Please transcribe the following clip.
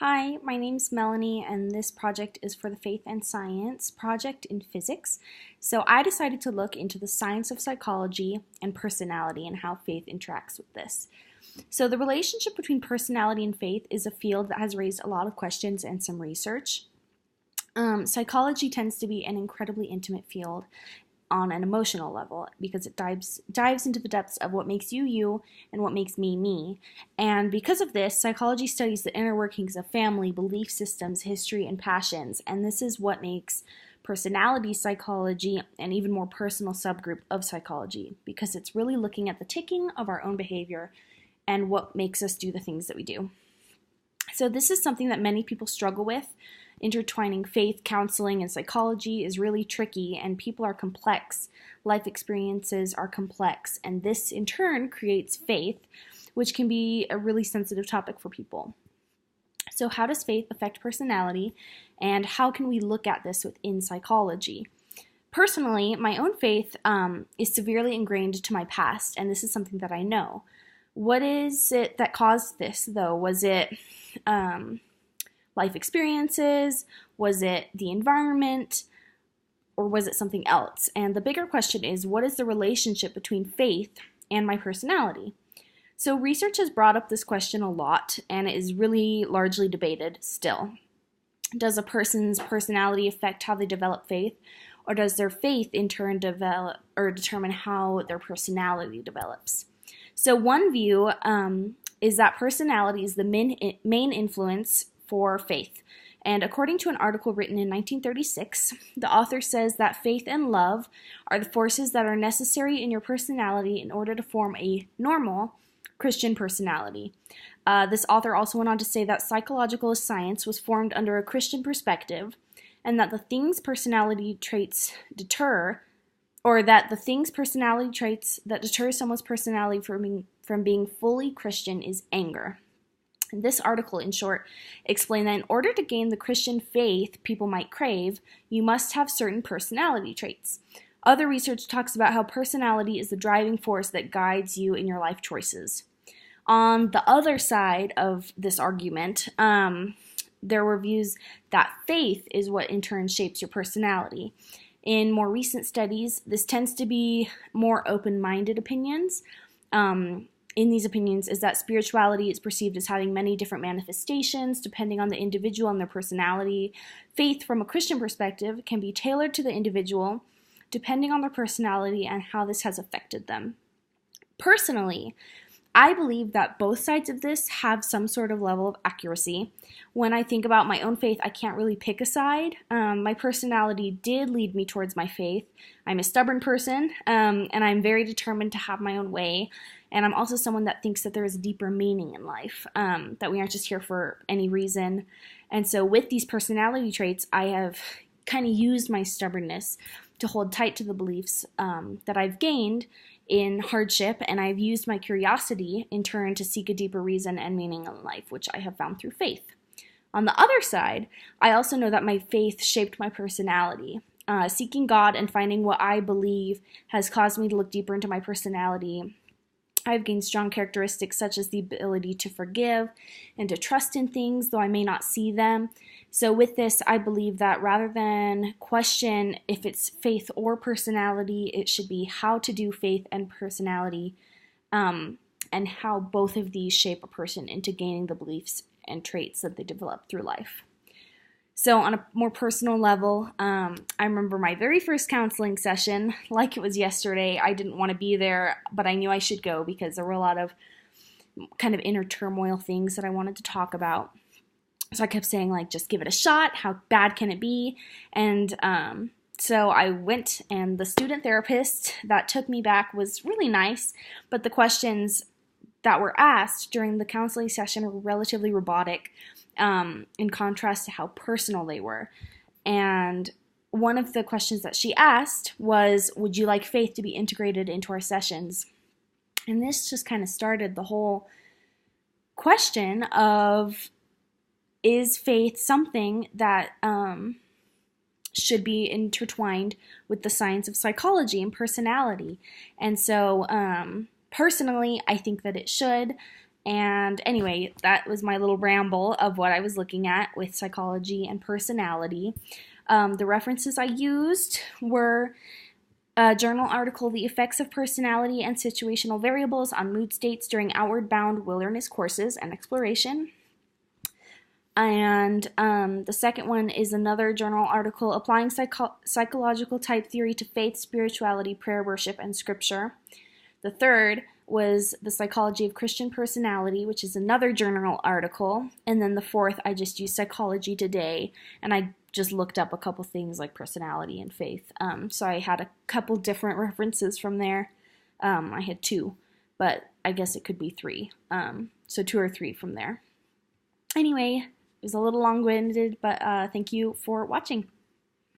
Hi, my name's Melanie, and this project is for the Faith and Science project in physics. So I decided to look into the science of psychology and personality and how faith interacts with this. So the relationship between personality and faith is a field that has raised a lot of questions and some research. Psychology tends to be an incredibly intimate field on an emotional level because it dives into the depths of what makes you you and what makes me me. And because of this, psychology studies the inner workings of family, belief systems, history, and passions. And this is what makes personality psychology an even more personal subgroup of psychology because it's really looking at the ticking of our own behavior and what makes us do the things that we do. So this is something that many people struggle with. Intertwining faith, counseling, and psychology is really tricky, and people are complex. Life experiences are complex, and this in turn creates faith, which can be a really sensitive topic for people. So how does faith affect personality, and how can we look at this within psychology? Personally, my own faith is severely ingrained to my past, and this is something that I know. What is it that caused this, though? Was it life experiences? Was it the environment? Or was it something else? And the bigger question is, what is the relationship between faith and my personality? So research has brought up this question a lot, and it is really largely debated still. Does a person's personality affect how they develop faith? Or does their faith in turn develop or determine how their personality develops? So one view is that personality is the main influence for faith. And according to an article written in 1936, the author says that faith and love are the forces that are necessary in your personality in order to form a normal Christian personality. This author also went on to say that psychological science was formed under a Christian perspective, and that the things personality traits that deter someone's personality from being fully Christian is anger. This article, in short, explained that in order to gain the Christian faith people might crave, you must have certain personality traits. Other research talks about how personality is the driving force that guides you in your life choices. On the other side of this argument, there were views that faith is what in turn shapes your personality. In more recent studies, this tends to be more open-minded opinions. In these opinions is that spirituality is perceived as having many different manifestations depending on the individual and their personality. Faith, from a Christian perspective, can be tailored to the individual depending on their personality and how this has affected them. Personally, I believe that both sides of this have some sort of level of accuracy. When I think about my own faith, I can't really pick a side. My personality did lead me towards my faith. I'm a stubborn person, and I'm very determined to have my own way. And I'm also someone that thinks that there is a deeper meaning in life, that we aren't just here for any reason. And so with these personality traits, I have kind of used my stubbornness to hold tight to the beliefs that I've gained in hardship, and I've used my curiosity in turn to seek a deeper reason and meaning in life, which I have found through faith. On the other side, I also know that my faith shaped my personality. Seeking God and finding what I believe has caused me to look deeper into my personality. I've gained strong characteristics such as the ability to forgive and to trust in things, though I may not see them. So with this, I believe that rather than question if it's faith or personality, it should be how to do faith and personality, and how both of these shape a person into gaining the beliefs and traits that they develop through life. So on a more personal level, I remember my very first counseling session like it was yesterday. I didn't want to be there, but I knew I should go because there were a lot of kind of inner turmoil things that I wanted to talk about. So I kept saying, like, just give it a shot. How bad can it be? And so I went, and the student therapist that took me back was really nice, but the questions that were asked during the counseling session were relatively robotic, in contrast to how personal they were. And one of the questions that she asked was, would you like faith to be integrated into our sessions? And this just kind of started the whole question of, is faith something that should be intertwined with the science of psychology and personality? And so personally, I think that it should. And anyway, that was my little ramble of what I was looking at with psychology and personality. The references I used were a journal article, The Effects of Personality and Situational Variables on Mood States During Outward Bound Wilderness Courses and Exploration. And the second one is another journal article, Applying Psychological Type Theory to Faith, Spirituality, Prayer, Worship, and Scripture. The third was The Psychology of Christian Personality, which is another journal article. And then the fourth, I just used Psychology Today, and I just looked up a couple things like personality and faith. So I had a couple different references from there. I had two, but I guess it could be three. So 2 or 3 from there. Anyway, it was a little long-winded, but thank you for watching.